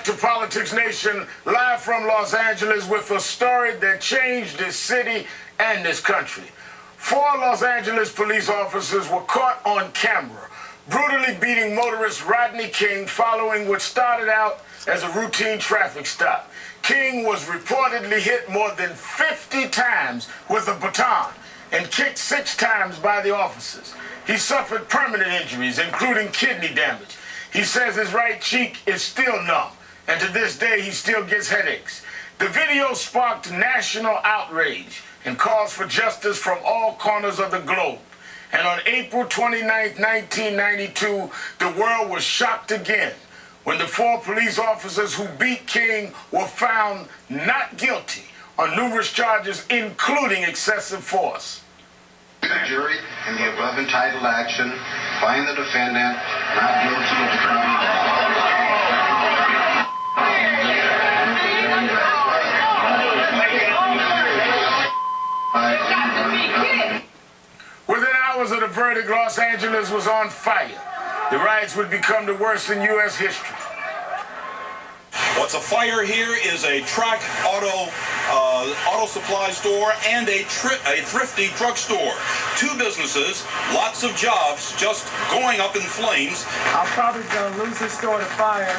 back to Politics Nation, live from Los Angeles with a story that changed this city and this country. 4 Los Angeles police officers were caught on camera, brutally beating motorist Rodney King following what started out as a routine traffic stop. King was reportedly hit more than 50 times with a baton and kicked 6 times by the officers. He suffered permanent injuries, including kidney damage. He says his right cheek is still numb, and to this day he still gets headaches. The video sparked national outrage and calls for justice from all corners of the globe. And on April 29, 1992, the world was shocked again when the 4 police officers who beat King were found not guilty on numerous charges, including excessive force. The jury in the above entitled action find the defendant not guilty of the crime. Within hours of the verdict, Los Angeles was on fire. The riots would become the worst in U.S. history. What's afire here is a track auto supply store and a thrifty drugstore. 2 businesses, lots of jobs just going up in flames. I'm probably going to lose this store to fire.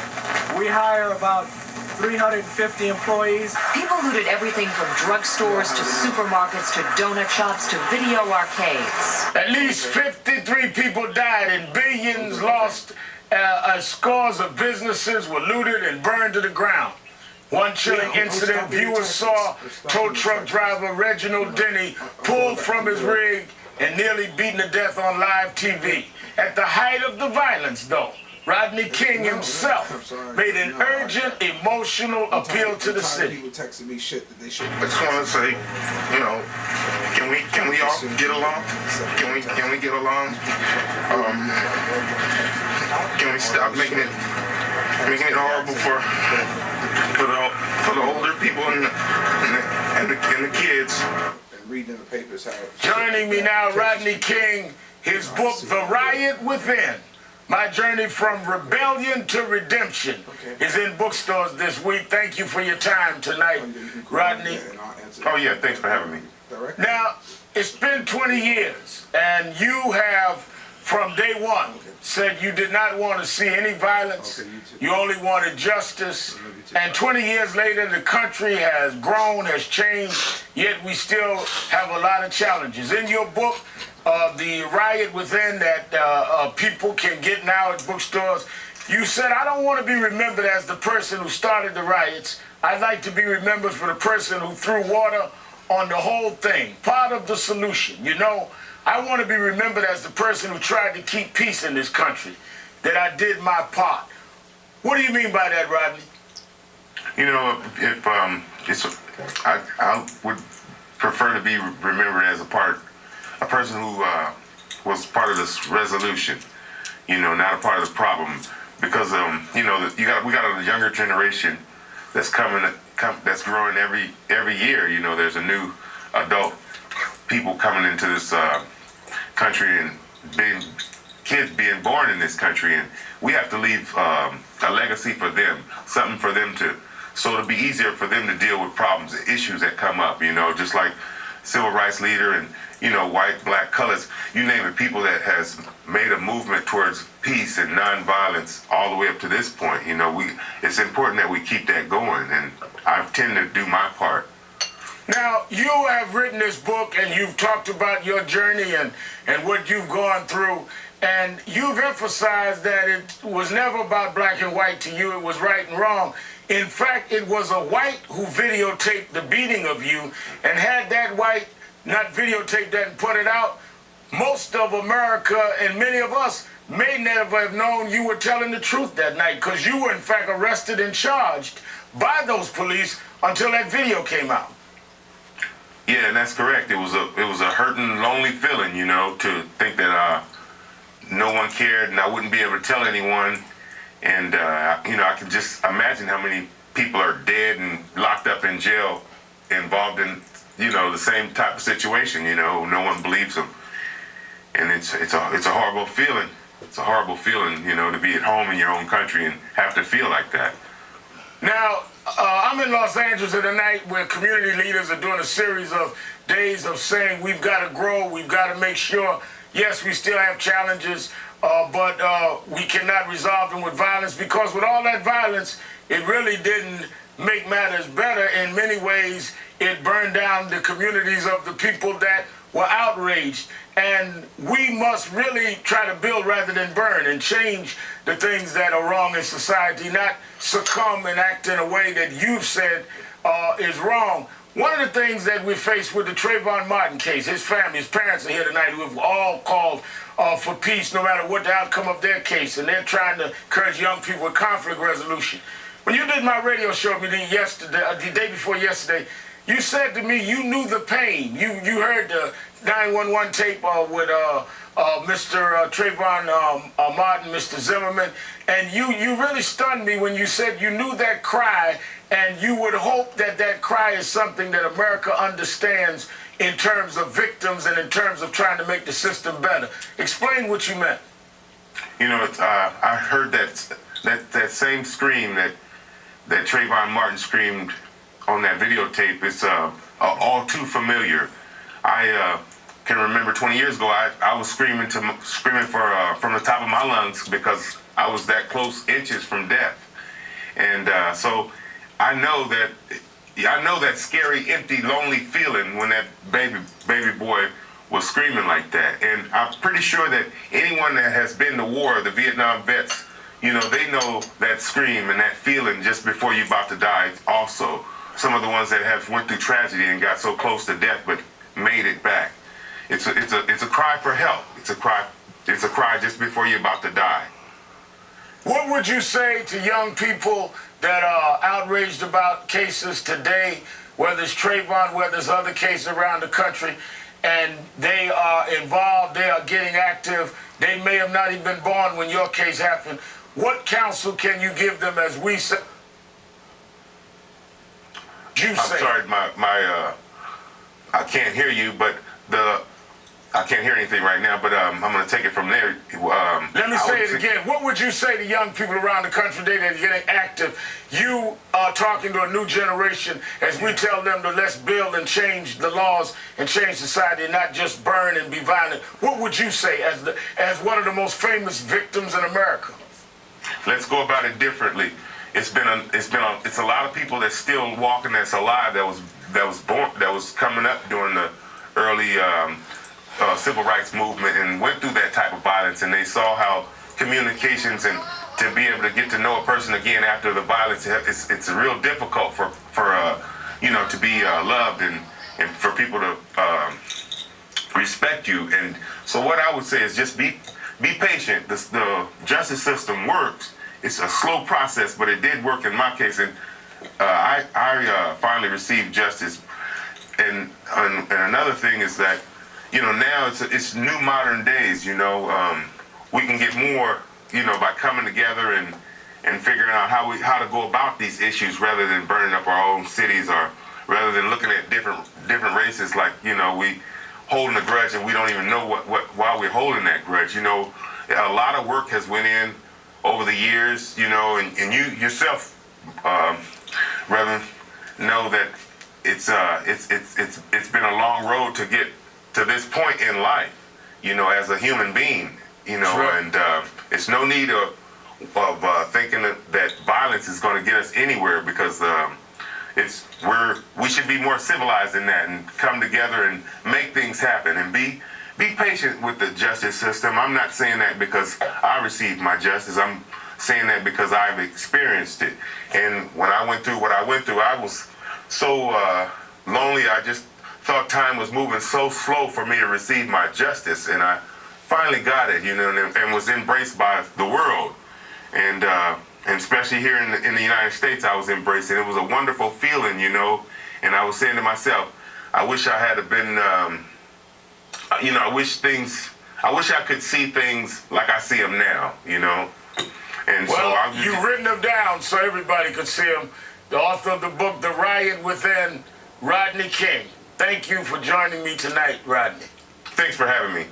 We hire about 350 employees. People looted everything from drugstores to supermarkets to donut shops to video arcades. At least 53 people died and billions lost. Scores of businesses were looted and burned to the ground. One chilling incident viewers saw tow truck driver Reginald Denny pulled from his rig and nearly beaten to death on live TV. At the height of the violence, though, Rodney King himself made an urgent, emotional appeal to the city. People texting me shit that they shouldn't. I just want to say, you know, can we all get along? Can we get along? Can we stop making it horrible for the older people and the kids? And reading in the papers how. Joining me now, Rodney King. His book, The Riot Within: My Journey from Rebellion to Redemption, is in bookstores this week. Thank you for your time tonight, Rodney. Oh yeah, thanks for having me. Now, it's been 20 years, and you have, from day one, said you did not want to see any violence. You only wanted justice. And 20 years later, the country has grown, has changed, yet we still have a lot of challenges. In your book, The Riot Within, that people can get now at bookstores, you said, I don't want to be remembered as the person who started the riots. I'd like to be remembered for the person who threw water on the whole thing, part of the solution. You know, I want to be remembered as the person who tried to keep peace in this country, that I did my part. What do you mean by that, Rodney? You know, if I would prefer to be remembered as a person who was part of this resolution. You know, not a part of the problem, because you know, we got a younger generation that's that's growing every year. You know, there's a new adult people coming into this country and kids being born in this country, and we have to leave a legacy for them, something for them so it'll be easier for them to deal with problems, issues that come up, you know, just like civil rights leader and, you know, white, black, colors, you name it, people that has made a movement towards peace and nonviolence all the way up to this point. You know, it's important that we keep that going, and I tend to do my part. Now, you have written this book, and you've talked about your journey and what you've gone through, and you've emphasized that it was never about black and white to you. It was right and wrong. In fact, it was a white who videotaped the beating of you, and had that white not videotaped that and put it out, most of America and many of us may never have known you were telling the truth that night, because you were in fact arrested and charged by those police until that video came out. Yeah, and that's correct. It was a hurting, lonely feeling, you know, to think that no one cared and I wouldn't be able to tell anyone. And, you know, I can just imagine how many people are dead and locked up in jail involved in, you know, the same type of situation, you know, no one believes them. And it's a horrible feeling. It's a horrible feeling, you know, to be at home in your own country and have to feel like that. Now, I'm in Los Angeles tonight where community leaders are doing a series of days of saying we've got to grow, we've got to make sure, yes, we still have challenges, but we cannot resolve them with violence, because with all that violence, it really didn't make matters better. In many ways, it burned down the communities of the people that were outraged. And we must really try to build rather than burn and change the things that are wrong in society, not succumb and act in a way that you've said is wrong. One of the things that we faced with the Trayvon Martin case, his family, his parents are here tonight, who have all called for peace no matter what the outcome of their case, and they're trying to encourage young people with conflict resolution. When you did my radio show with me yesterday, the day before yesterday, you said to me you knew the pain. You heard the 911 tape with Mr. Trayvon Martin, Mr. Zimmerman, and you really stunned me when you said you knew that cry, and you would hope that that cry is something that America understands in terms of victims and in terms of trying to make the system better. Explain what you meant. You know, I heard that same scream that Trayvon Martin screamed on that videotape. It's all too familiar. I can remember 20 years ago, I was screaming for from the top of my lungs because I was that close, inches from death. And so I know that scary, empty, lonely feeling when that baby boy was screaming like that. And I'm pretty sure that anyone that has been to war, the Vietnam vets, you know, they know that scream and that feeling just before you're about to die also. Some of the ones that have went through tragedy and got so close to death but made it back. It's a cry for help. It's a cry just before you're about to die. What would you say to young people that are outraged about cases today, whether it's Trayvon, whether it's other cases around the country, and they are involved, they are getting active, they may have not even been born when your case happened? What counsel can you give them as we say? I'm sorry, I can't hear you, but I can't hear anything right now, but I'm going to take it from there. Let me say it again. What would you say to young people around the country today that are getting active? You are talking to a new generation as we tell them to let's build and change the laws and change society, and not just burn and be violent. What would you say as one of the most famous victims in America? Let's go about it differently. It's a lot of people that's still walking, that's alive, that was coming up during the early civil rights movement and went through that type of violence, and they saw how communications and to be able to get to know a person again after the violence, it's real difficult for you know, to be loved and for people to respect you. And so what I would say is just be patient. The justice system works. It's a slow process, but it did work in my case, and I finally received justice. And another thing is that, you know, now it's new modern days. You know, we can get more, you know, by coming together and figuring out how to go about these issues rather than burning up our own cities, or rather than looking at different races like, you know, we holding a grudge and we don't even know why we're holding that grudge. You know, a lot of work has went in over the years, you know, and you yourself, Reverend, know that it's been a long road to get to this point in life, you know, as a human being, you know. Sure. And it's no need of thinking that violence is going to get us anywhere, because we should be more civilized than that and come together and make things happen and be patient with the justice system. I'm not saying that because I received my justice. I'm saying that because I've experienced it. And when I went through what I went through, I was so lonely. I just thought time was moving so slow for me to receive my justice. And I finally got it, you know, and was embraced by the world. And especially here in the United States, I was embraced. And it was a wonderful feeling, you know. And I was saying to myself, I wish I had been, you know, I wish I could see things like I see them now, you know. And well, so you've written them down so everybody could see them. The author of the book, The Riot Within, Rodney King. Thank you for joining me tonight, Rodney. Thanks for having me.